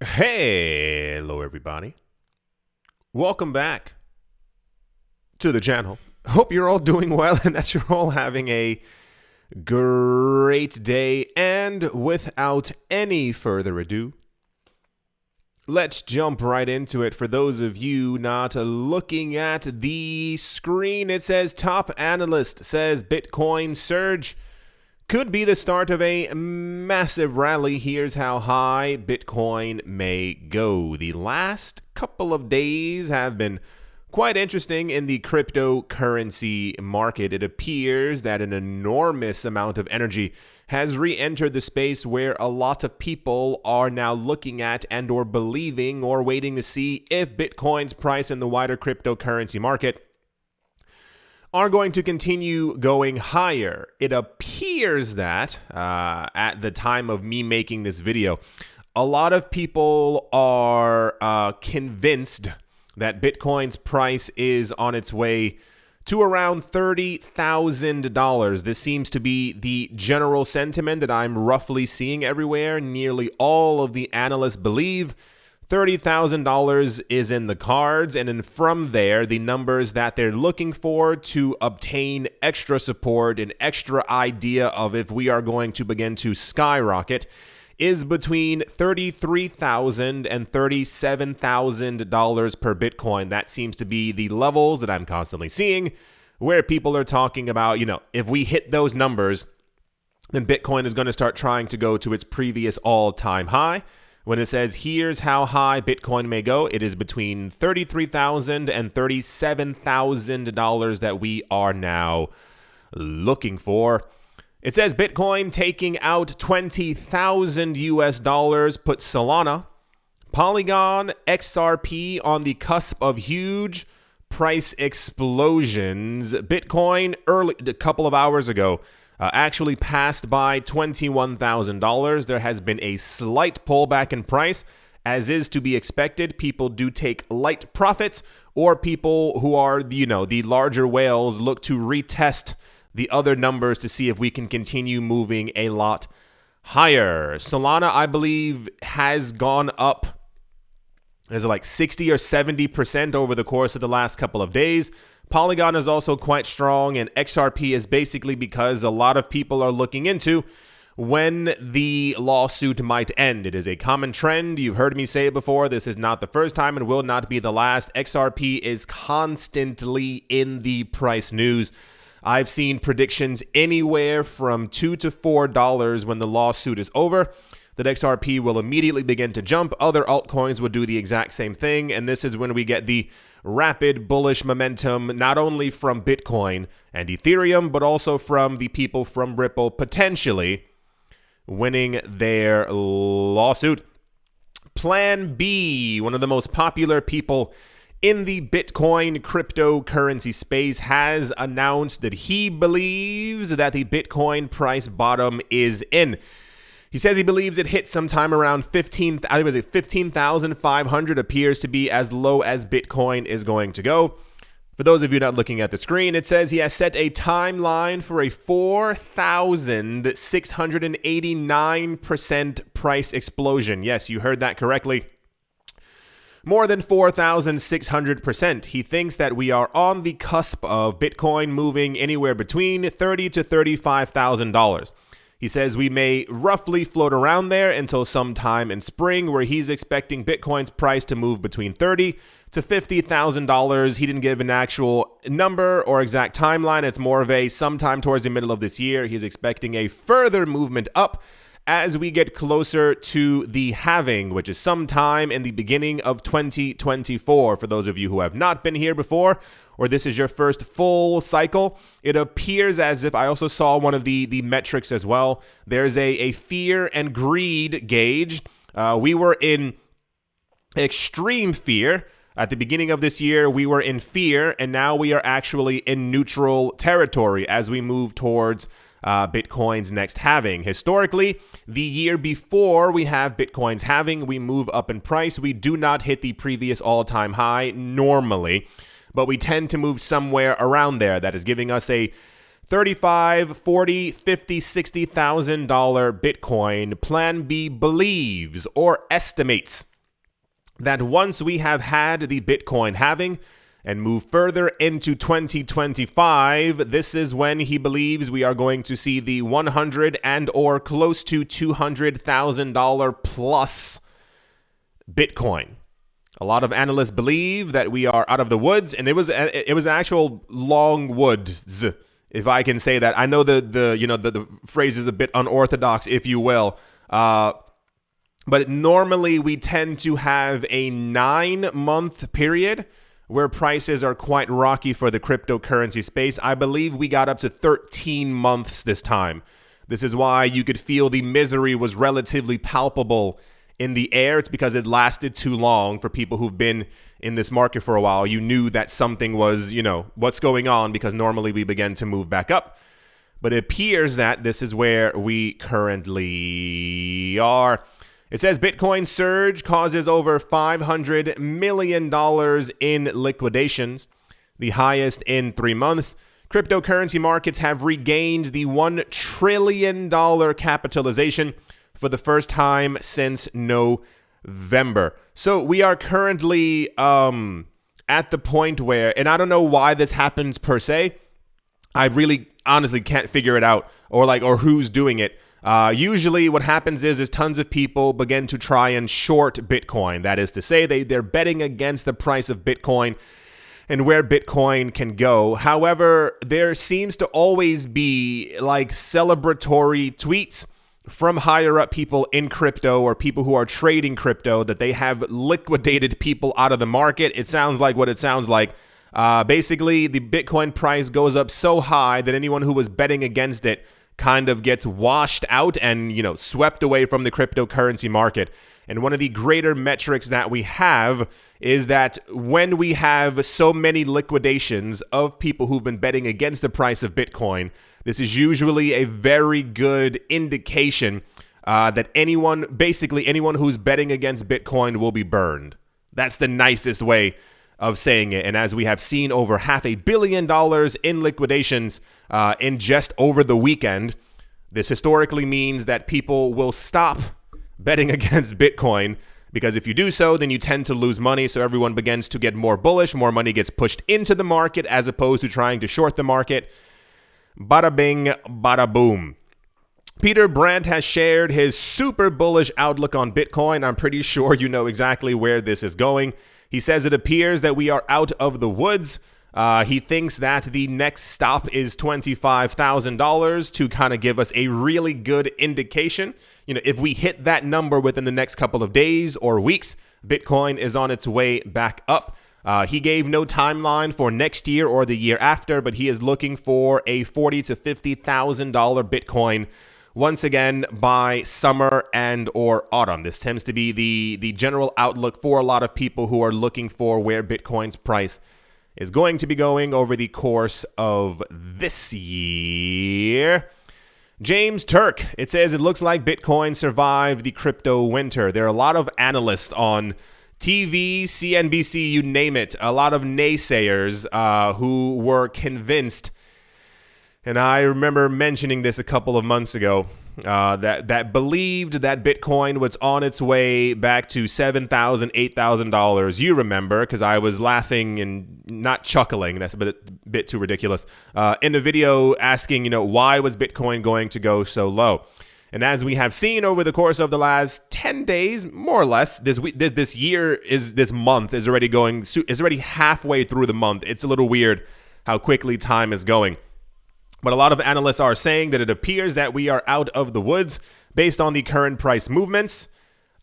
Hello, everybody. Welcome back to the channel. Hope you're all doing well and that you're all having a great day. And without any further ado, let's jump right into it. For those of you not looking at the screen, it says top analyst says Bitcoin surge could be the start of a massive rally. Here's how high Bitcoin may go. The last couple of days have been quite interesting in the cryptocurrency market. It appears that an enormous amount of energy has re-entered the space where a lot of people are now looking at and or believing or waiting to see if Bitcoin's price in the wider cryptocurrency market are going to continue going higher. It appears that at the time of me making this video, a lot of people are convinced that Bitcoin's price is on its way to around $30,000. This seems to be the general sentiment that I'm roughly seeing everywhere. Nearly all of the analysts believe $30,000 is in the cards, and then from there, the numbers that they're looking for to obtain extra support, an extra idea of if we are going to begin to skyrocket, is between $33,000 and $37,000 per Bitcoin. That seems to be the levels that I'm constantly seeing, where people are talking about, if we hit those numbers, then Bitcoin is going to start trying to go to its previous all-time high. When it says, here's how high Bitcoin may go, it is between $33,000 and $37,000 that we are now looking for. It says Bitcoin taking out 20,000 US dollars puts Solana Polygon XRP on the cusp of huge price explosions. Bitcoin a couple of hours ago actually passed by $21,000. There has been a slight pullback in price, as is to be expected. People do take light profits, or people who are, the larger whales look to retest the other numbers to see if we can continue moving a lot higher. Solana, I believe, has gone up. Is it like 60 or 70% over the course of the last couple of days? Polygon is also quite strong, and XRP is basically because a lot of people are looking into when the lawsuit might end. It is a common trend. You've heard me say it before. This is not the first time and will not be the last. XRP is constantly in the price news. I've seen predictions anywhere from $2 to $4 when the lawsuit is over, that XRP will immediately begin to jump. Other altcoins will do the exact same thing, and this is when we get the rapid bullish momentum, not only from Bitcoin and Ethereum, but also from the people from Ripple potentially winning their lawsuit. Plan B, one of the most popular people in the Bitcoin cryptocurrency space, has announced that he believes that the Bitcoin price bottom is in. He says he believes it hit sometime around 15,500 appears to be as low as Bitcoin is going to go. For those of you not looking at the screen, it says he has set a timeline for a 4,689% price explosion. Yes, you heard that correctly. More than 4,600%. He thinks that we are on the cusp of Bitcoin moving anywhere between $30,000 to $35,000. He says we may roughly float around there until sometime in spring, where he's expecting Bitcoin's price to move between $30,000 to $50,000. He didn't give an actual number or exact timeline. It's more of a sometime towards the middle of this year. He's expecting a further movement up as we get closer to the halving, which is sometime in the beginning of 2024. For those of you who have not been here before, or this is your first full cycle, it appears as if I also saw one of the metrics as well. There's a fear and greed gauge. We were in extreme fear. At the beginning of this year, we were in fear, and now we are actually in neutral territory as we move towards Bitcoin's next halving. Historically, the year before we have Bitcoin's halving, we move up in price. We do not hit the previous all-time high normally, but we tend to move somewhere around there. That is giving us a $35, $40, $50, $60,000 Bitcoin. Plan B believes or estimates that once we have had the Bitcoin halving and move further into 2025, this is when he believes we are going to see the $100 and or close to $200,000 plus Bitcoin. A lot of analysts believe that we are out of the woods, and it was actual long woods, if I can say that. I know the phrase is a bit unorthodox, if you will. But normally we tend to have a 9-month period where prices are quite rocky for the cryptocurrency space. I believe we got up to 13 months this time. This is why you could feel the misery was relatively palpable in the air. It's because it lasted too long for people who've been in this market for a while. You knew that something was, what's going on, because normally we begin to move back up. But it appears that this is where we currently are. It says Bitcoin surge causes over $500 million in liquidations, the highest in 3 months. Cryptocurrency markets have regained the $1 trillion capitalization for the first time since November. So we are currently at the point where, and I don't know why this happens per se. I really honestly can't figure it out, or who's doing it. Usually what happens is tons of people begin to try and short Bitcoin. That is to say, they're betting against the price of Bitcoin and where Bitcoin can go. However, there seems to always be like celebratory tweets from higher up people in crypto, or people who are trading crypto, that they have liquidated people out of the market. It sounds like what it sounds like. Basically, the Bitcoin price goes up so high that anyone who was betting against it kind of gets washed out and, swept away from the cryptocurrency market. And one of the greater metrics that we have is that when we have so many liquidations of people who've been betting against the price of Bitcoin, this is usually a very good indication that anyone who's betting against Bitcoin will be burned. That's the nicest way of saying it. And as we have seen over $500 million in liquidations in just over the weekend, this historically means that people will stop betting against Bitcoin, because if you do so, then you tend to lose money. So everyone begins to get more bullish, more money gets pushed into the market as opposed to trying to short the market. Bada bing, bada boom. Peter Brandt has shared his super bullish outlook on Bitcoin. I'm pretty sure you know exactly where this is going. He says it appears that we are out of the woods. He thinks that the next stop is $25,000 to kind of give us a really good indication. If we hit that number within the next couple of days or weeks, Bitcoin is on its way back up. He gave no timeline for next year or the year after, but he is looking for a $40,000 to $50,000 Bitcoin once again by summer and or autumn. This tends to be the general outlook for a lot of people who are looking for where Bitcoin's price is going to be going over the course of this year. James Turk, it says it looks like Bitcoin survived the crypto winter. There are a lot of analysts on TV, CNBC, you name it, a lot of naysayers who were convinced, and I remember mentioning this a couple of months ago, that believed that Bitcoin was on its way back to $7,000, $8,000. You remember, because I was laughing and not chuckling. That's a bit too ridiculous. In the video asking, why was Bitcoin going to go so low? And as we have seen over the course of the last 10 days, more or less, this month is already halfway through the month. It's a little weird how quickly time is going. But a lot of analysts are saying that it appears that we are out of the woods based on the current price movements.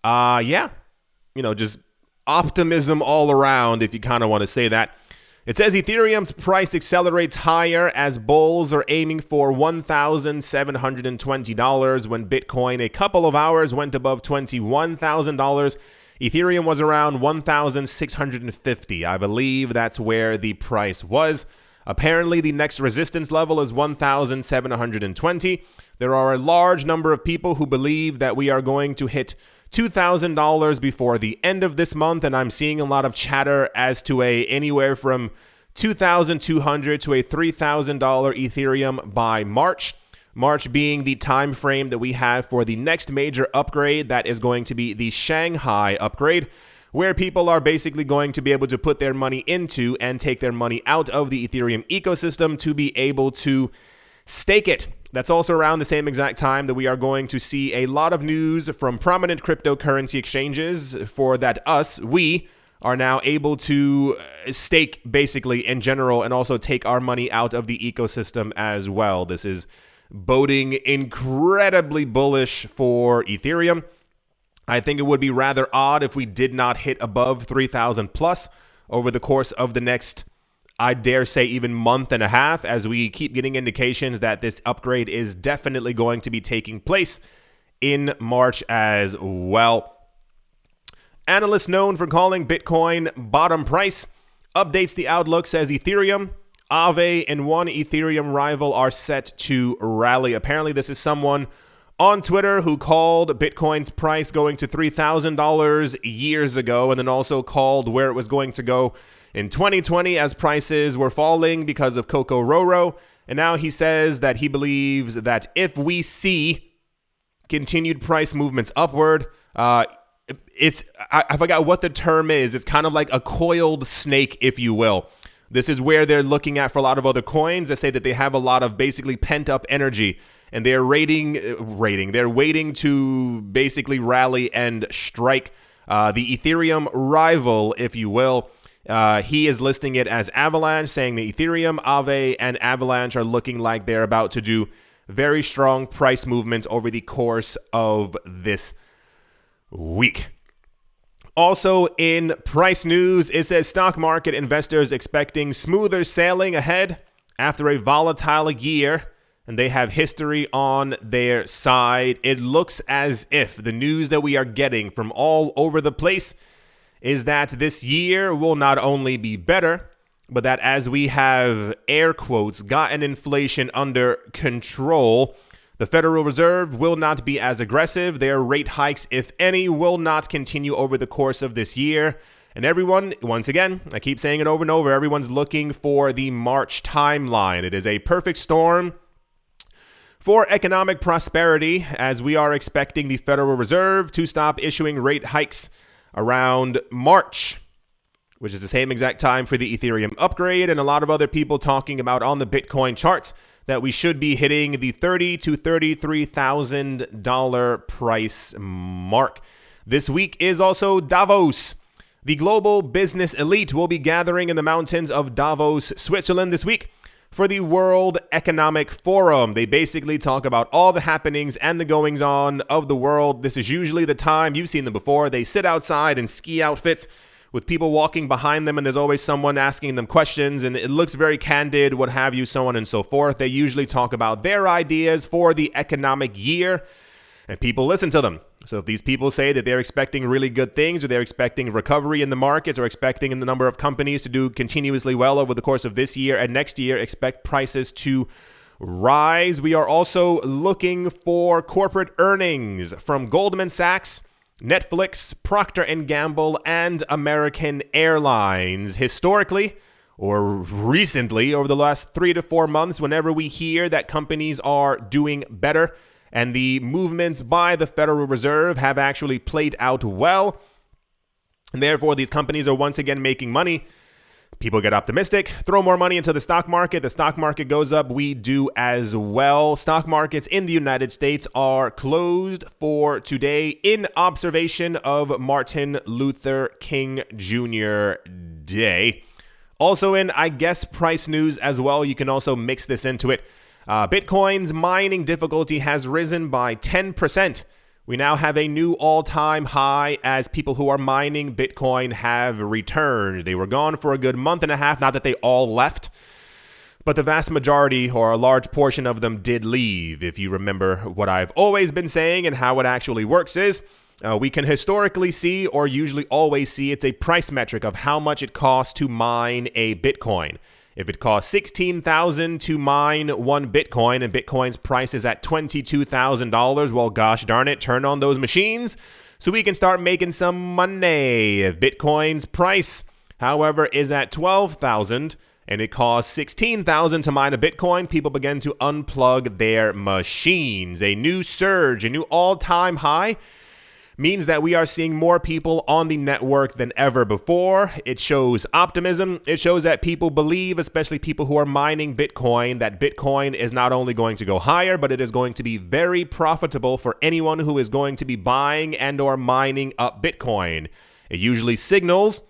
Just optimism all around, if you kind of want to say that. It says Ethereum's price accelerates higher as bulls are aiming for $1,720 when Bitcoin a couple of hours went above $21,000. Ethereum was around $1,650. I believe that's where the price was. Apparently, the next resistance level is $1,720. There are a large number of people who believe that we are going to hit $2,000 before the end of this month, and I'm seeing a lot of chatter as to anywhere from $2,200 to a $3,000 Ethereum by March. March being the time frame that we have for the next major upgrade. That is going to be the Shanghai upgrade, where people are basically going to be able to put their money into and take their money out of the Ethereum ecosystem to be able to stake it. That's also around the same exact time that we are going to see a lot of news from prominent cryptocurrency exchanges for that we are now able to stake basically in general and also take our money out of the ecosystem as well. This is boding incredibly bullish for Ethereum. I think it would be rather odd if we did not hit above 3,000 plus over the course of the next, I dare say, even month and a half, as we keep getting indications that this upgrade is definitely going to be taking place in March as well. Analyst known for calling Bitcoin bottom price updates the outlook, says Ethereum, Aave, and one Ethereum rival are set to rally. Apparently, this is someone on Twitter who called Bitcoin's price going to $3,000 years ago, and then also called where it was going to go in 2020 as prices were falling because of Coco Roro. And now he says that he believes that if we see continued price movements upward, I forgot what the term is. It's kind of like a coiled snake, if you will. This is where they're looking at for a lot of other coins that say that they have a lot of basically pent up energy, and they're they're waiting to basically rally and strike the Ethereum rival, if you will. He is listing it as Avalanche, saying the Ethereum, Aave, and Avalanche are looking like they're about to do very strong price movements over the course of this week. Also in price news, it says stock market investors expecting smoother sailing ahead after a volatile year, and they have history on their side. It looks as if the news that we are getting from all over the place is that this year will not only be better, but that as we have, air quotes, gotten inflation under control, the Federal Reserve will not be as aggressive. Their rate hikes, if any, will not continue over the course of this year. And everyone, once again, I keep saying it over and over, everyone's looking for the March timeline. It is a perfect storm for economic prosperity, as we are expecting the Federal Reserve to stop issuing rate hikes around March, which is the same exact time for the Ethereum upgrade, and a lot of other people talking about on the Bitcoin charts that we should be hitting the $30,000 to $33,000 price mark. This week is also Davos. The global business elite will be gathering in the mountains of Davos, Switzerland this week for the World Economic Forum. They basically talk about all the happenings and the goings on of the world. This is usually the time, you've seen them before, they sit outside in ski outfits with people walking behind them, and there's always someone asking them questions, and it looks very candid, what have you, so on and so forth. They usually talk about their ideas for the economic year, and people listen to them. So if these people say that they're expecting really good things, or they're expecting recovery in the markets, or expecting the number of companies to do continuously well over the course of this year and next year, expect prices to rise. We are also looking for corporate earnings from Goldman Sachs, Netflix, Procter & Gamble, and American Airlines. Historically, or recently, over the last 3 to 4 months, whenever we hear that companies are doing better and the movements by the Federal Reserve have actually played out well, and therefore these companies are once again making money, people get optimistic, throw more money into the stock market goes up, we do as well. Stock markets in the United States are closed for today in observation of Martin Luther King Jr. Day. Also in, I guess, price news as well, you can also mix this into it. Bitcoin's mining difficulty has risen by 10%. We now have a new all-time high as people who are mining Bitcoin have returned. They were gone for a good month and a half, not that they all left, but the vast majority or a large portion of them did leave. If you remember what I've always been saying and how it actually works is, we can historically see, or usually always see, it's a price metric of how much it costs to mine a Bitcoin. If it costs $16,000 to mine one Bitcoin and Bitcoin's price is at $22,000, well, gosh darn it, turn on those machines so we can start making some money. If Bitcoin's price, however, is at $12,000 and it costs 16,000 to mine a Bitcoin, people began to unplug their machines. A new surge, a new all-time high, means that we are seeing more people on the network than ever before. It shows optimism. It shows that people believe, especially people who are mining Bitcoin, that Bitcoin is not only going to go higher, but it is going to be very profitable for anyone who is going to be buying and or mining up Bitcoin. It usually signals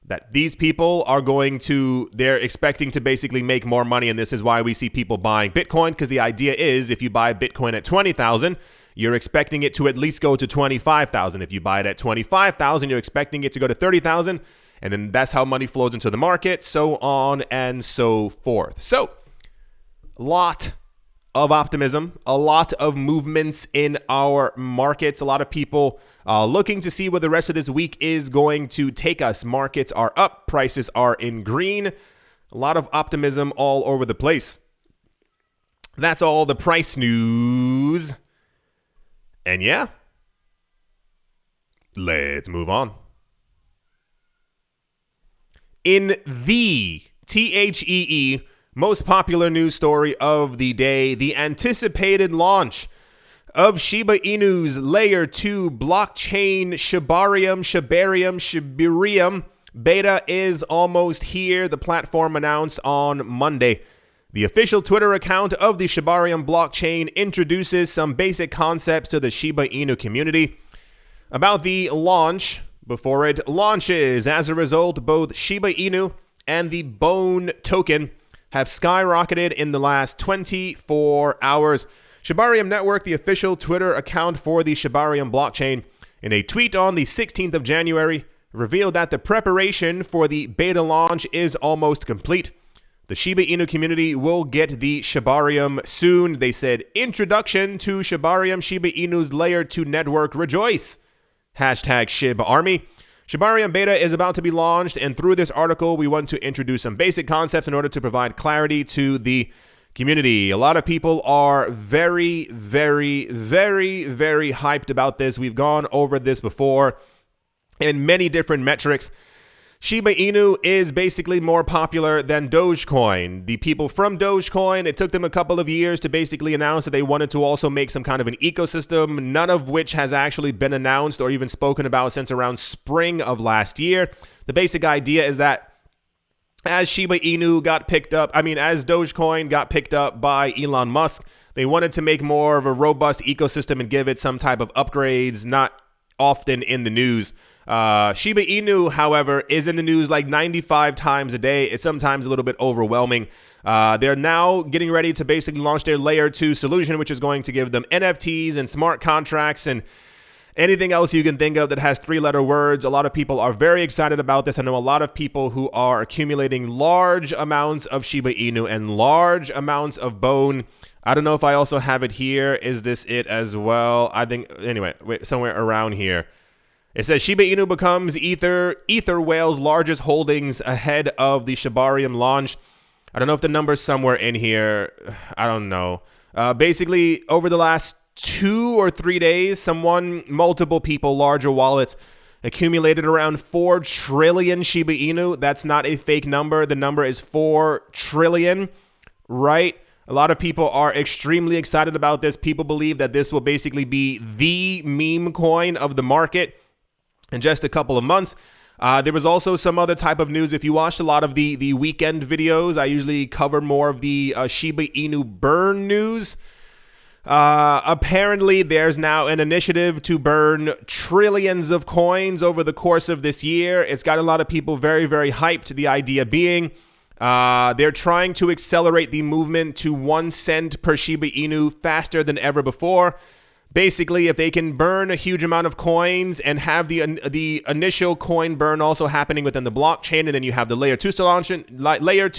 that these people are they're expecting to basically make more money, and this is why we see people buying Bitcoin, because the idea is if you buy Bitcoin at 20,000, you're expecting it to at least go to 25,000. If you buy it at 25,000, you're expecting it to go to 30,000, and then that's how money flows into the market, so on and so forth. So, a lot of optimism, a lot of movements in our markets, a lot of people looking to see where the rest of this week is going to take us. Markets are up, prices are in green, a lot of optimism all over the place. That's all the price news. And yeah, let's move on. In the THEE most popular news story of the day, the anticipated launch of Shiba Inu's Layer 2 blockchain Shibarium beta is almost here, the platform announced on Monday. The official Twitter account of the Shibarium blockchain introduces some basic concepts to the Shiba Inu community about the launch before it launches. As a result, both Shiba Inu and the Bone token have skyrocketed in the last 24 hours. Shibarium Network, the official Twitter account for the Shibarium blockchain, in a tweet on the 16th of January, revealed that the preparation for the beta launch is almost complete. The Shiba Inu community will get the Shibarium soon. They said, introduction to Shibarium, Shiba Inu's Layer 2 network, rejoice. Hashtag Shib Army. Shibarium beta is about to be launched, and through this article, we want to introduce some basic concepts in order to provide clarity to the community. A lot of people are very, very, very, very hyped about this. We've gone over this before in many different metrics. Shiba Inu is basically more popular than Dogecoin. The people from Dogecoin, it took them a couple of years to basically announce that they wanted to also make some kind of an ecosystem, none of which has actually been announced or even spoken about since around spring of last year. The basic idea is that as Shiba Inu got picked up, as Dogecoin got picked up by Elon Musk, they wanted to make more of a robust ecosystem and give it some type of upgrades, not often in the news. Shiba Inu, however, is in the news like 95 times a day. It's sometimes a little bit overwhelming. They're now getting ready to basically launch their Layer 2 solution, which is going to give them NFTs and smart contracts and anything else you can think of that has three-letter words. A lot of people are very excited about this. I know a lot of people who are accumulating large amounts of Shiba Inu and large amounts of Bone. I don't know if I also have it here. Is this it as well? I think, anyway, somewhere around here. It says Shiba Inu becomes Ether Whale's largest holdings ahead of the Shibarium launch. I don't know if the number's somewhere in here. I don't know. Basically, over the last 2 or 3 days, multiple people, larger wallets, accumulated around 4 trillion Shiba Inu. That's not a fake number. The number is 4 trillion, right? A lot of people are extremely excited about this. People believe that this will basically be the meme coin of the market in just a couple of months. There was also some other type of news. If you watched a lot of the weekend videos, I usually cover more of the Shiba Inu burn news. Apparently, there's now an initiative to burn trillions of coins over the course of this year. It's got a lot of people very, very hyped. The idea being they're trying to accelerate the movement to 1 cent per Shiba Inu faster than ever before. Basically, if they can burn a huge amount of coins and have the initial coin burn also happening within the blockchain, and then you have the Layer 2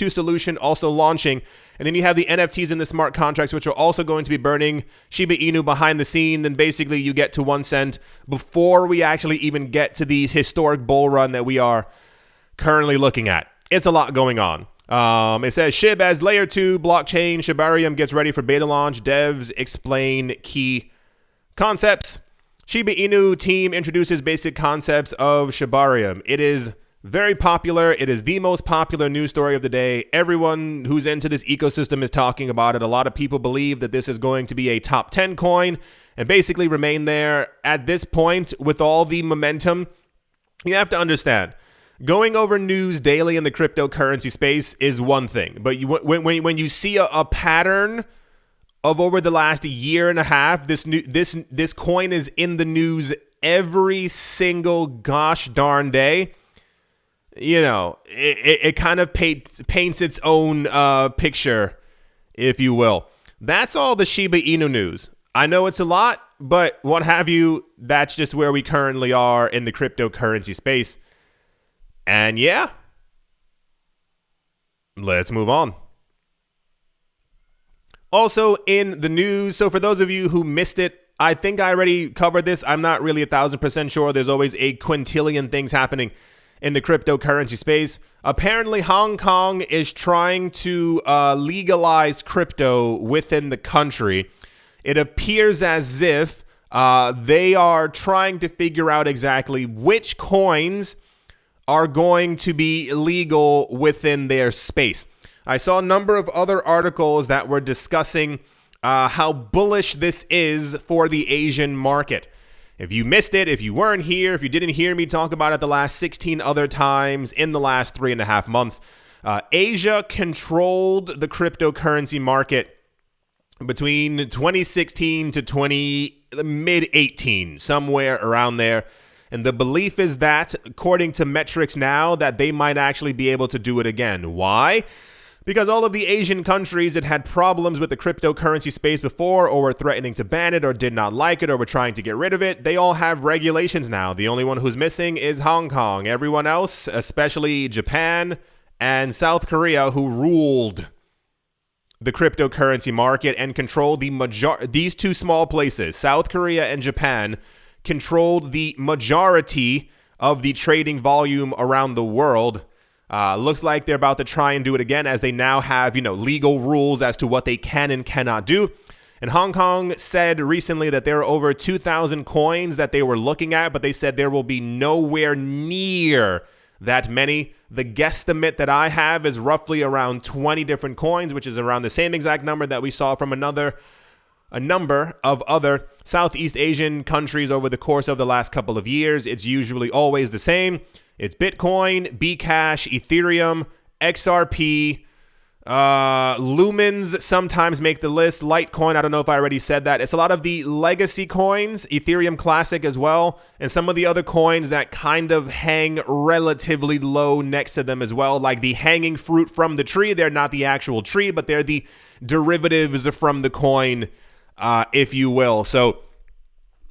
solution also launching, and then you have the NFTs and the smart contracts, which are also going to be burning Shiba Inu behind the scene, then basically you get to 1 cent before we actually even get to the historic bull run that we are currently looking at. It's a lot going on. It says Shib as Layer 2 blockchain, Shibarium gets ready for beta launch. Devs explain key concepts. Shiba Inu team introduces basic concepts of Shibarium. It is Very popular. It is the most popular news story of the day. Everyone who's into this ecosystem is talking about it. A lot of people believe that this is going to be a top 10 coin and basically remain there. At this point, with all the momentum, you have to understand, going over news daily in the cryptocurrency space is one thing. But when you see a pattern of over the last year and a half, this coin is in the news every single gosh darn day. You know, it kind of paints its own picture, if you will. That's all the Shiba Inu news. I know it's a lot, but what have you, that's just where we currently are in the cryptocurrency space. And yeah, let's move on. Also in the news, so for those of you who missed it, I think I already covered this. I'm not really 1,000% sure. There's always a quintillion things happening in the cryptocurrency space. Apparently, Hong Kong is trying to legalize crypto within the country. It appears as if they are trying to figure out exactly which coins are going to be legal within their space. I saw a number of other articles that were discussing how bullish this is for the Asian market. If you missed it, if you weren't here, if you didn't hear me talk about it the last 16 other times in the last 3.5 months, Asia controlled the cryptocurrency market between 2016 to mid-18, somewhere around there. And the belief is that, according to metrics now, that they might actually be able to do it again. Why? Because all of the Asian countries that had problems with the cryptocurrency space before, or were threatening to ban it, or did not like it, or were trying to get rid of it, they all have regulations now. The only one who's missing is Hong Kong. Everyone else, especially Japan and South Korea, who ruled the cryptocurrency market and controlled these two small places, South Korea and Japan, controlled the majority of the trading volume around the world. Looks like they're about to try and do it again, as they now have, legal rules as to what they can and cannot do. And Hong Kong said recently that there are over 2,000 coins that they were looking at, but they said there will be nowhere near that many. The guesstimate that I have is roughly around 20 different coins, which is around the same exact number that we saw from a number of other Southeast Asian countries over the course of the last couple of years. It's usually always the same. It's Bitcoin, Bcash, Ethereum, XRP, Lumens sometimes make the list. Litecoin, I don't know if I already said that. It's a lot of the legacy coins, Ethereum Classic as well, and some of the other coins that kind of hang relatively low next to them as well, like the hanging fruit from the tree. They're not the actual tree, but they're the derivatives from the coin, if you will. So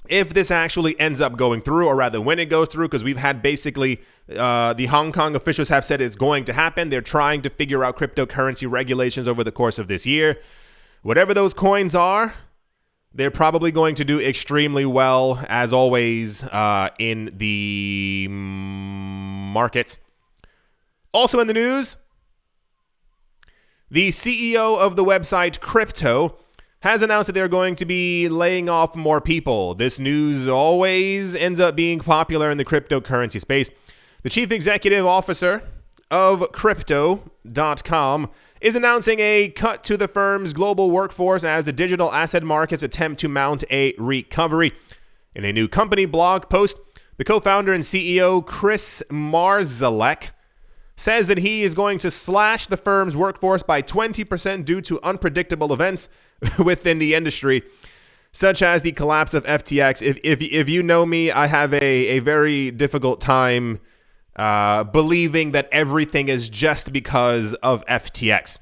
if this actually ends up going through, or rather when it goes through, because we've had basically the Hong Kong officials have said it's going to happen. They're trying to figure out cryptocurrency regulations over the course of this year. Whatever those coins are, they're probably going to do extremely well, as always, in the markets. Also in the news, the CEO of the website Crypto has announced that they're going to be laying off more people. This news always ends up being popular in the cryptocurrency space. The chief executive officer of Crypto.com is announcing a cut to the firm's global workforce as the digital asset markets attempt to mount a recovery. In a new company blog post, the co-founder and CEO Chris Marszalek says that he is going to slash the firm's workforce by 20% due to unpredictable events within the industry, such as the collapse of FTX. If you know me, I have a very difficult time believing that everything is just because of FTX.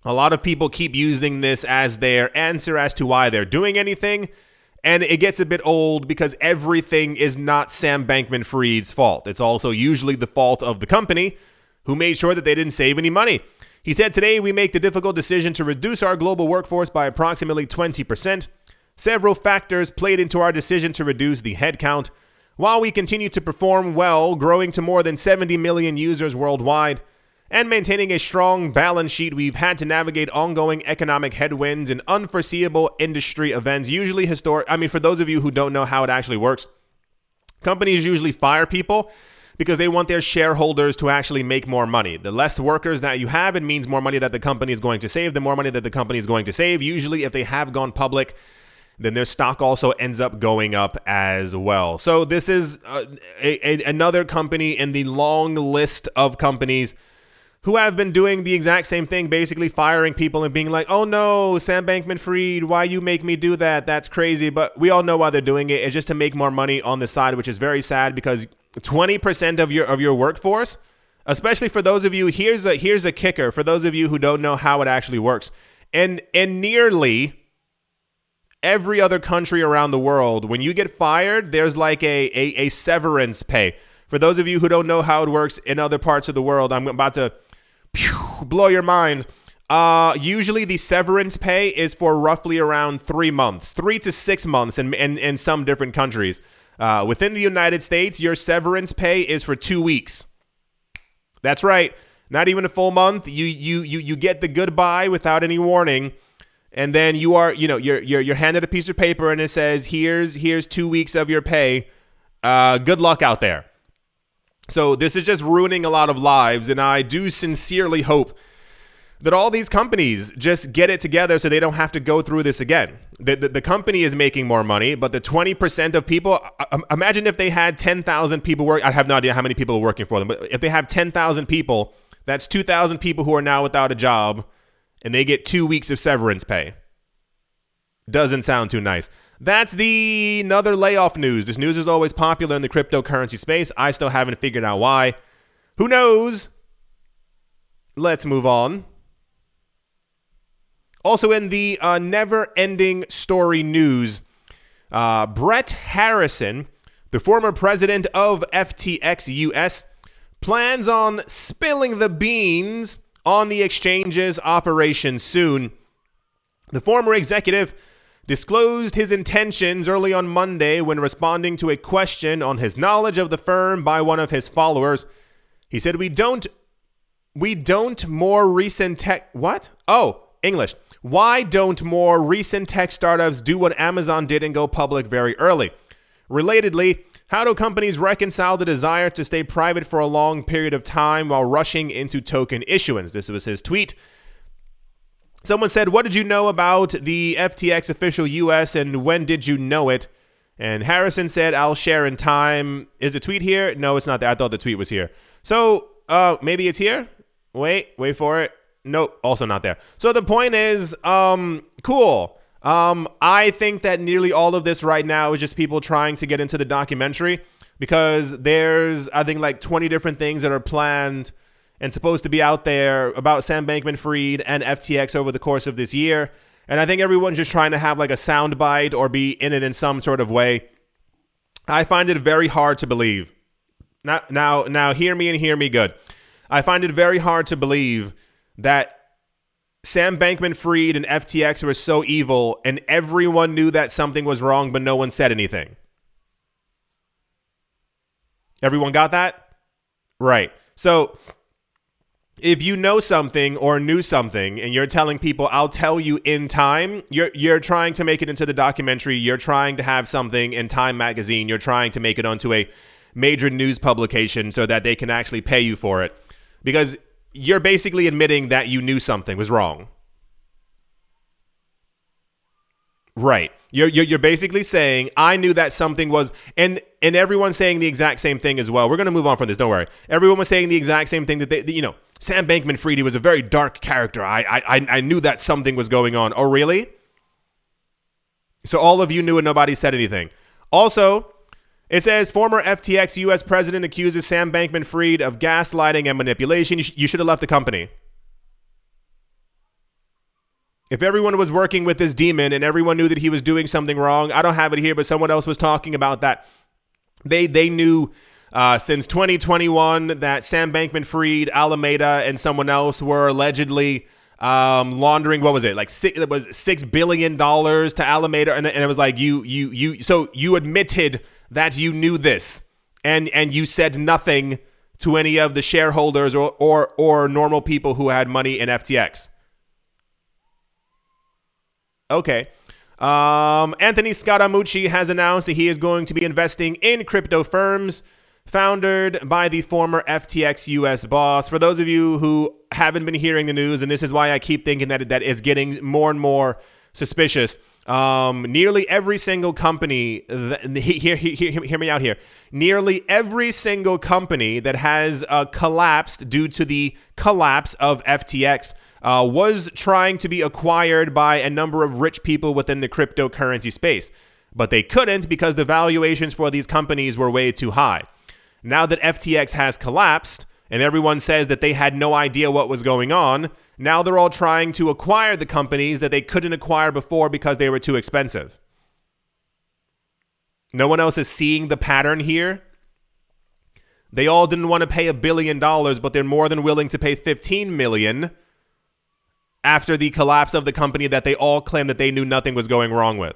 A lot of people keep using this as their answer as to why they're doing anything, and it gets a bit old because everything is not Sam Bankman-Fried's fault. It's also usually the fault of the company, who made sure that they didn't save any money. He said, "Today we make the difficult decision to reduce our global workforce by approximately 20%. Several factors played into our decision to reduce the headcount. While we continue to perform well, growing to more than 70 million users worldwide, and maintaining a strong balance sheet, we've had to navigate ongoing economic headwinds and unforeseeable industry events." Usually for those of you who don't know how it actually works, companies usually fire people because they want their shareholders to actually make more money. The less workers that you have, it means more money that the company is going to save. The more money that the company is going to save, usually if they have gone public, then their stock also ends up going up as well. So this is another company in the long list of companies who have been doing the exact same thing, basically firing people and being like, oh no, Sam Bankman-Fried, why you make me do that? That's crazy. But we all know why they're doing it. It's just to make more money on the side, which is very sad because 20% of your workforce, especially for those of you, here's a kicker for those of you who don't know how it actually works. And nearly every other country around the world, when you get fired, there's like a severance pay. For those of you who don't know how it works in other parts of the world, I'm about to blow your mind. Usually the severance pay is for roughly around 3 months, 3 to 6 months in some different countries. Within the United States, your severance pay is for 2 weeks. That's right. Not even a full month. You get the goodbye without any warning. And then you're handed a piece of paper and it says, here's 2 weeks of your pay. Good luck out there. So this is just ruining a lot of lives. And I do sincerely hope that all these companies just get it together so they don't have to go through this again. The company is making more money, but the 20% of people, imagine if they had 10,000 people work. I have no idea how many people are working for them, but if they have 10,000 people, that's 2,000 people who are now without a job. And they get 2 weeks of severance pay. Doesn't sound too nice. That's another layoff news. This news is always popular in the cryptocurrency space. I still haven't figured out why. Who knows? Let's move on. Also in the never-ending story news, Brett Harrison, the former president of FTX US, plans on spilling the beans on the exchange's operation soon. The former executive disclosed his intentions early on Monday when responding to a question on his knowledge of the firm by one of his followers. He said, we don't more recent tech, what? Oh, English. Why don't more recent tech startups do what Amazon did and go public very early? Relatedly, how do companies reconcile the desire to stay private for a long period of time while rushing into token issuance? This was his tweet. Someone said, what did you know about the FTX official US and when did you know it? And Harrison said, I'll share in time. Is the tweet here? No, it's not there. I thought the tweet was here. So maybe it's here. Wait for it. Nope, also not there. So the point is, cool. I think that nearly all of this right now is just people trying to get into the documentary because there's, I think, like 20 different things that are planned and supposed to be out there about Sam Bankman-Fried and FTX over the course of this year. And I think everyone's just trying to have like a soundbite or be in it in some sort of way. I find it very hard to believe. Now, hear me and hear me good. I find it very hard to believe that Sam Bankman-Fried and FTX were so evil and everyone knew that something was wrong, but no one said anything. Everyone got that? Right. So if you know something or knew something and you're telling people, I'll tell you in time, you're trying to make it into the documentary. You're trying to have something in Time magazine. You're trying to make it onto a major news publication so that they can actually pay you for it. Because you're basically admitting that you knew something was wrong. Right. You're basically saying, I knew that something was, and everyone's saying the exact same thing as well. We're going to move on from this. Don't worry. Everyone was saying the exact same thing that Sam Bankman-Fried, he was a very dark character. I knew that something was going on. Oh, really? So all of you knew and nobody said anything. Also, it says former FTX US president accuses Sam Bankman-Fried of gaslighting and manipulation. You should have left the company. If everyone was working with this demon and everyone knew that he was doing something wrong, I don't have it here, but someone else was talking about that. They knew since 2021 that Sam Bankman-Fried, Alameda, and someone else were allegedly laundering, what was it? Like $6 billion to Alameda. And it was like, so you admitted that you knew this and you said nothing to any of the shareholders or normal people who had money in FTX. Okay. Anthony Scaramucci has announced that he is going to be investing in crypto firms. founded by the former FTX US boss. For those of you who haven't been hearing the news, and this is why I keep thinking that is getting more and more suspicious, nearly every single company, hear me out here, nearly every single company that has collapsed due to the collapse of FTX was trying to be acquired by a number of rich people within the cryptocurrency space. But they couldn't because the valuations for these companies were way too high. Now that FTX has collapsed and everyone says that they had no idea what was going on, now they're all trying to acquire the companies that they couldn't acquire before because they were too expensive. No one else is seeing the pattern here. They all didn't want to pay $1 billion, but they're more than willing to pay $15 million after the collapse of the company that they all claim that they knew nothing was going wrong with.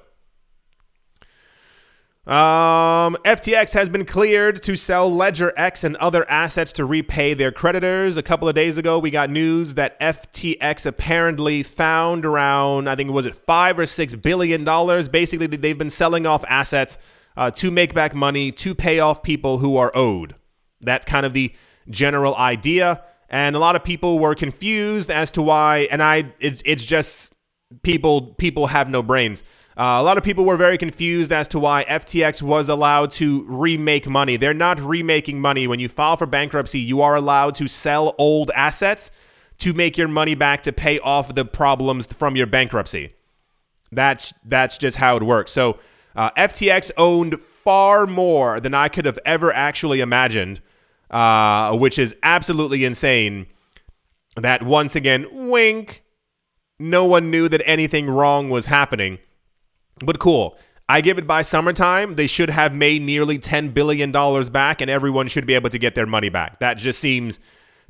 FTX has been cleared to sell Ledger X and other assets to repay their creditors. A couple of days ago, we got news that FTX apparently found around, I think it was $5 or $6 billion. Basically, they've been selling off assets to make back money to pay off people who are owed. That's kind of the general idea. And a lot of people were confused as to why, and it's just people have no brains. A lot of people were very confused as to why FTX was allowed to remake money. They're not remaking money. When you file for bankruptcy, you are allowed to sell old assets to make your money back to pay off the problems from your bankruptcy. That's just how it works. So FTX owned far more than I could have ever actually imagined, which is absolutely insane. That once again, wink, no one knew that anything wrong was happening. But cool. I give it by summertime, they should have made nearly $10 billion back and everyone should be able to get their money back. That just seems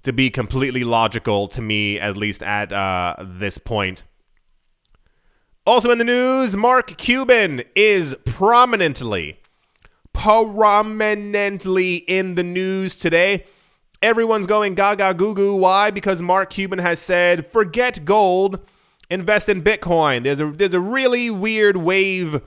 to be completely logical to me, at least at this point. Also in the news, Mark Cuban is prominently in the news today. Everyone's going gaga goo goo. Why? Because Mark Cuban has said, forget gold, invest in Bitcoin. There's a really weird wave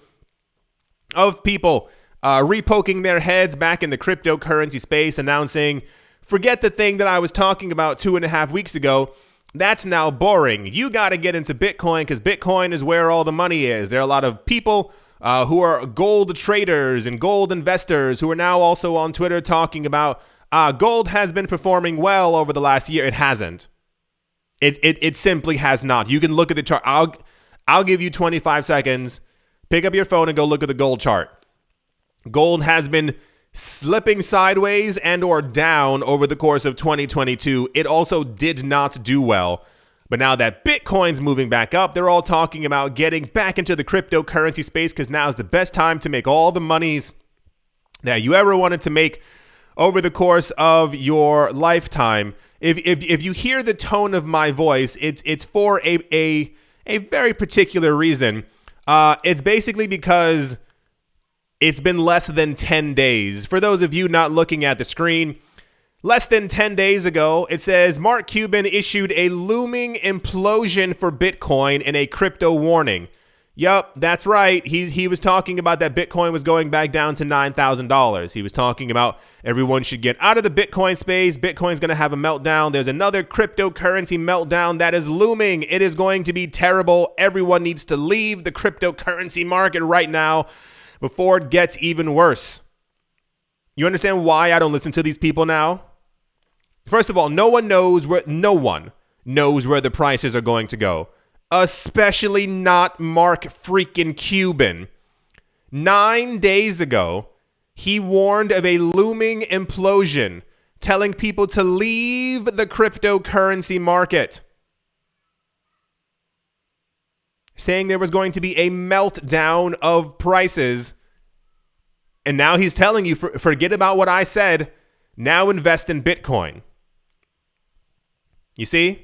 of people repoking their heads back in the cryptocurrency space, announcing, forget the thing that I was talking about 2.5 weeks ago. That's now boring. You got to get into Bitcoin because Bitcoin is where all the money is. There are a lot of people who are gold traders and gold investors who are now also on Twitter talking about gold has been performing well over the last year. It hasn't. It simply has not. You can look at the chart. I'll give you 25 seconds. Pick up your phone and go look at the gold chart. Gold has been slipping sideways and or down over the course of 2022. It also did not do well. But now that Bitcoin's moving back up, they're all talking about getting back into the cryptocurrency space because now is the best time to make all the monies that you ever wanted to make over the course of your lifetime. If you hear the tone of my voice, it's for a very particular reason. It's basically because it's been less than 10 days. For those of you not looking at the screen, less than 10 days ago, it says Mark Cuban issued a looming implosion for Bitcoin in a crypto warning. Yup, that's right. He was talking about that Bitcoin was going back down to $9,000. He was talking about everyone should get out of the Bitcoin space. Bitcoin's going to have a meltdown. There's another cryptocurrency meltdown that is looming. It is going to be terrible. Everyone needs to leave the cryptocurrency market right now before it gets even worse. You understand why I don't listen to these people now? First of all, no one knows where the prices are going to go. Especially not Mark freaking Cuban. 9 days ago, he warned of a looming implosion, telling people to leave the cryptocurrency market. Saying there was going to be a meltdown of prices. And now he's telling you, forget about what I said. Now invest in Bitcoin. You see?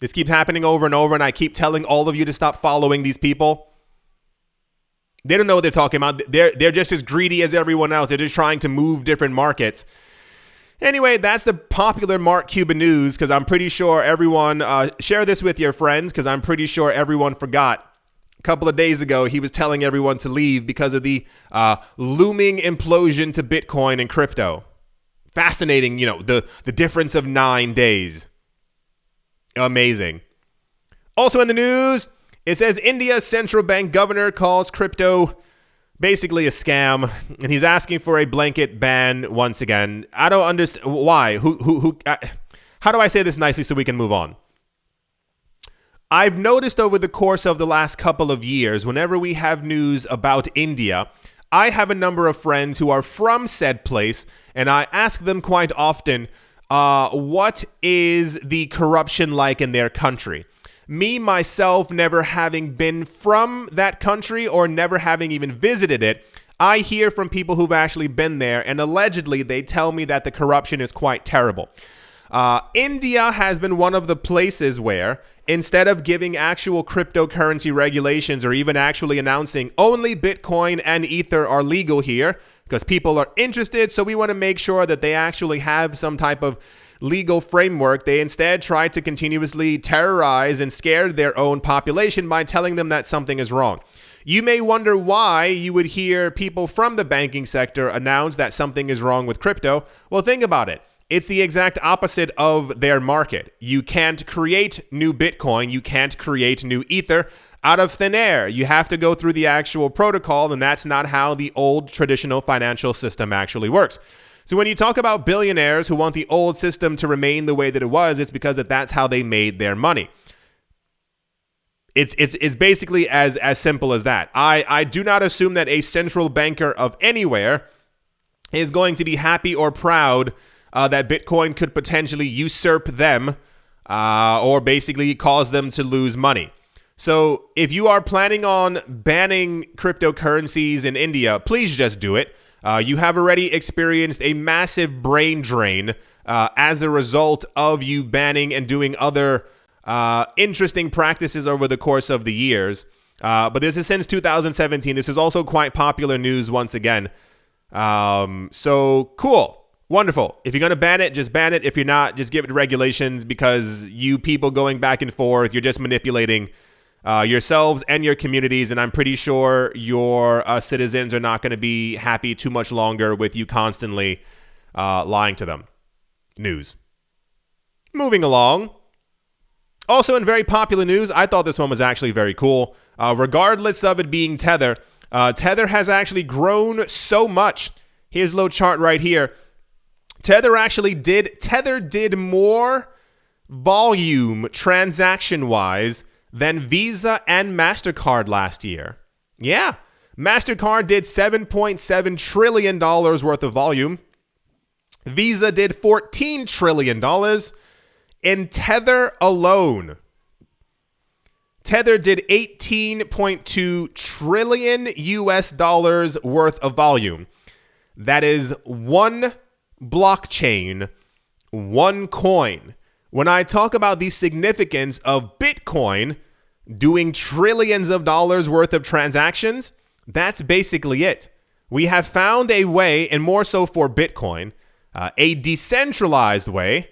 This keeps happening over and over, and I keep telling all of you to stop following these people. They don't know what they're talking about. They're just as greedy as everyone else. They're just trying to move different markets. Anyway, that's the popular Mark Cuban news, because I'm pretty sure everyone, share this with your friends, because I'm pretty sure everyone forgot. A couple of days ago, he was telling everyone to leave because of the looming implosion to Bitcoin and crypto. Fascinating, the difference of 9 days. Amazing. Also in the news, it says India's central bank governor calls crypto basically a scam, and he's asking for a blanket ban once again. I don't understand why. How do I say this nicely so we can move on? I've noticed over the course of the last couple of years, whenever we have news about India, I have a number of friends who are from said place, and I ask them quite often, what is the corruption like in their country? Me, myself, never having been from that country or never having even visited it, I hear from people who've actually been there, and allegedly they tell me that the corruption is quite terrible. India has been one of the places where, instead of giving actual cryptocurrency regulations or even actually announcing only Bitcoin and Ether are legal here, because people are interested, so we want to make sure that they actually have some type of legal framework, they instead try to continuously terrorize and scare their own population by telling them that something is wrong. You may wonder why you would hear people from the banking sector announce that something is wrong with crypto. Well, think about it. It's the exact opposite of their market. You can't create new Bitcoin. You can't create new Ether out of thin air. You have to go through the actual protocol, and that's not how the old traditional financial system actually works. So when you talk about billionaires who want the old system to remain the way that it was, it's because that's how they made their money. It's basically as simple as that. I do not assume that a central banker of anywhere is going to be happy or proud that Bitcoin could potentially usurp them or basically cause them to lose money. So if you are planning on banning cryptocurrencies in India, please just do it. You have already experienced a massive brain drain as a result of you banning and doing other interesting practices over the course of the years. But this is since 2017. This is also quite popular news once again. So cool. Wonderful. If you're going to ban it, just ban it. If you're not, just give it regulations, because you people going back and forth, you're just manipulating yourselves and your communities. And I'm pretty sure your citizens are not going to be happy too much longer with you constantly lying to them. News. Moving along. Also in very popular news, I thought this one was actually very cool. Regardless of it being Tether, Tether has actually grown so much. Here's a little chart right here. Tether did more volume transaction-wise than Visa and MasterCard last year. Yeah, MasterCard did $7.7 trillion worth of volume. Visa did $14 trillion. In Tether alone, Tether did 18.2 trillion US dollars worth of volume. That is one blockchain, one coin. When I talk about the significance of Bitcoin doing trillions of dollars worth of transactions, that's basically it. We have found a way, and more so for Bitcoin, a decentralized way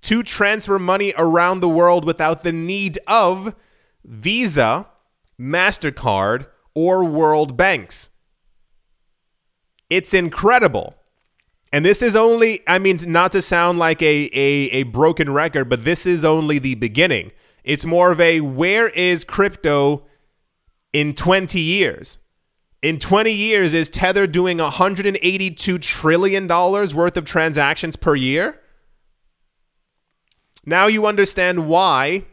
to transfer money around the world without the need of Visa, MasterCard, or world banks. It's incredible. And this is only, not to sound like a broken record, but this is only the beginning. It's more of a, where is crypto in 20 years? In 20 years, is Tether doing $182 trillion worth of transactions per year? Now you understand why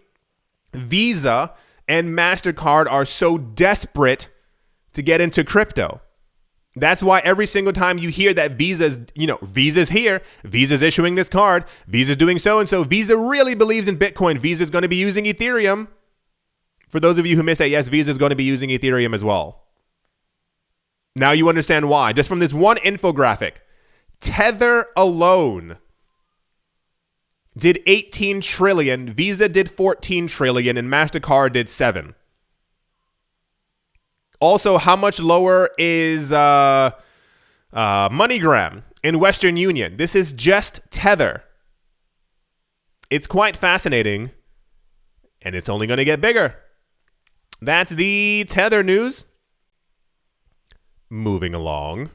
Visa and MasterCard are so desperate to get into crypto. That's why every single time you hear that Visa's here, Visa's issuing this card, Visa's doing so-and-so, Visa really believes in Bitcoin. Visa's going to be using Ethereum. For those of you who missed that, yes, Visa's going to be using Ethereum as well. Now you understand why. Just from this one infographic, Tether alone did 18 trillion, Visa did 14 trillion, and MasterCard did 7. Also, how much lower is MoneyGram in Western Union? This is just Tether. It's quite fascinating, and it's only going to get bigger. That's the Tether news. Moving along.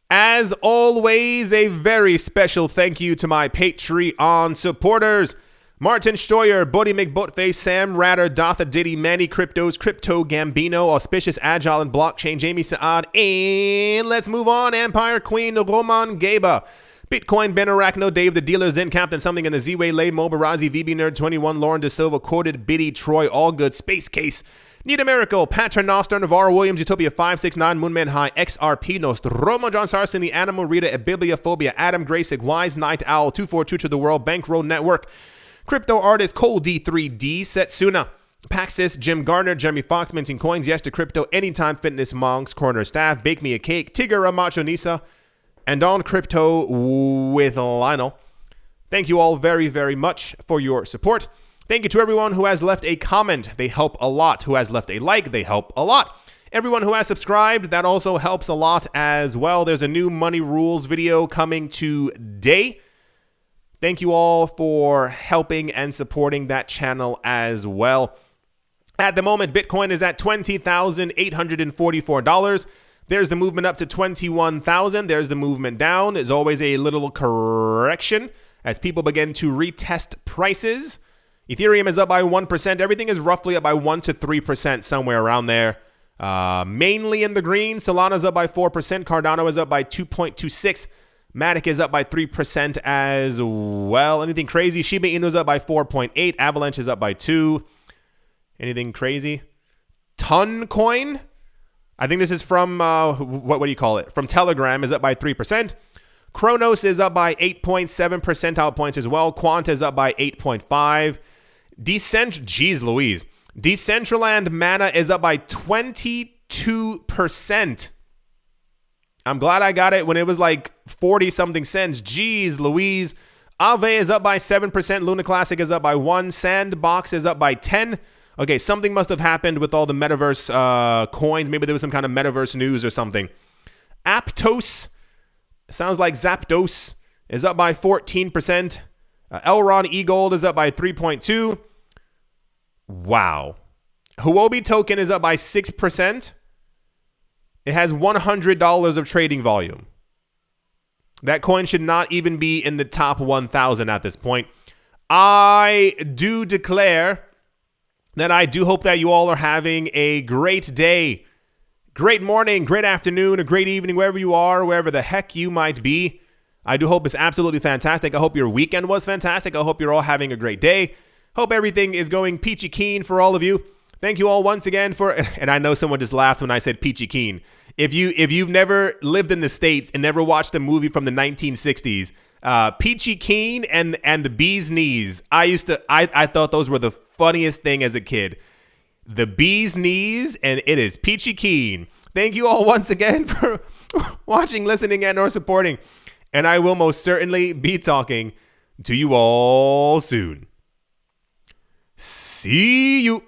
As As always, a very special thank you to my Patreon supporters. Martin Steuer, Buddy McButtface, Sam Ratter, Dotha Diddy, Manny Cryptos, Crypto Gambino, Auspicious Agile and Blockchain, Jamie Saad, and let's move on, Empire Queen, Roman Gaba, Bitcoin, Ben Arachno, Dave the Dealer, Zen Captain, Something in the Z-Way, Lay, Mobarazi, VB Nerd 21, Lauren De Silva, Corded, Biddy, Troy, All Good, Space Case, Need a Miracle, Paternoster, Navarro Williams, Utopia 569, Moonman High, XRP, Nostromo, John Sarson, The Animal, Rita, Bibliophobia, Adam, Graysick, Wise, Night Owl, 242 to the World, Bankroll Network, Crypto Artist, Cole D3D, Setsuna, Paxis, Jim Garner, Jeremy Fox, Minting Coins, Yes to Crypto, Anytime Fitness, Monks, Corner Staff, Bake Me a Cake, Tigger, Macho Nisa, and on Crypto with Lionel. Thank you all very, very much for your support. Thank you to everyone who has left a comment. They help a lot. Who has left a like, they help a lot. Everyone who has subscribed, that also helps a lot as well. There's a new Money Rules video coming today. Thank you all for helping and supporting that channel as well. At the moment, Bitcoin is at $20,844. There's the movement up to 21,000. There's the movement down. There's always a little correction as people begin to retest prices. Ethereum is up by 1%. Everything is roughly up by 1 to 3%, somewhere around there. Mainly in the green. Solana's up by 4%. Cardano is up by 2.26%. Matic is up by 3% as well. Anything crazy? Shiba Inu is up by 4.8%. Avalanche is up by 2%. Anything crazy? Ton Coin? I think this is from, what do you call it? From Telegram is up by 3%. Kronos is up by 8.7 percentile points as well. Quant is up by 8.5. Jeez Louise. Decentraland Mana is up by 22%. I'm glad I got it when it was like 40-something cents. Jeez Louise. Aave is up by 7%. Luna Classic is up by 1%. Sandbox is up by 10%. Okay, something must have happened with all the metaverse coins. Maybe there was some kind of metaverse news or something. Aptos, sounds like Zapdos, is up by 14%. Elron eGold is up by 3.2%. Wow. Huobi token is up by 6%. It has $100 of trading volume. That coin should not even be in the top 1,000 at this point. I do declare that I do hope that you all are having a great day, great morning, great afternoon, a great evening, wherever you are, wherever the heck you might be. I do hope it's absolutely fantastic. I hope your weekend was fantastic. I hope you're all having a great day. Hope everything is going peachy keen for all of you. Thank you all once again for, and I know someone just laughed when I said peachy keen. If you've never lived in the States and never watched a movie from the 1960s, Peachy Keen and the Bee's Knees, I thought those were the funniest thing as a kid. The Bee's Knees, and it is Peachy Keen. Thank you all once again for watching, listening, and or supporting. And I will most certainly be talking to you all soon. See you.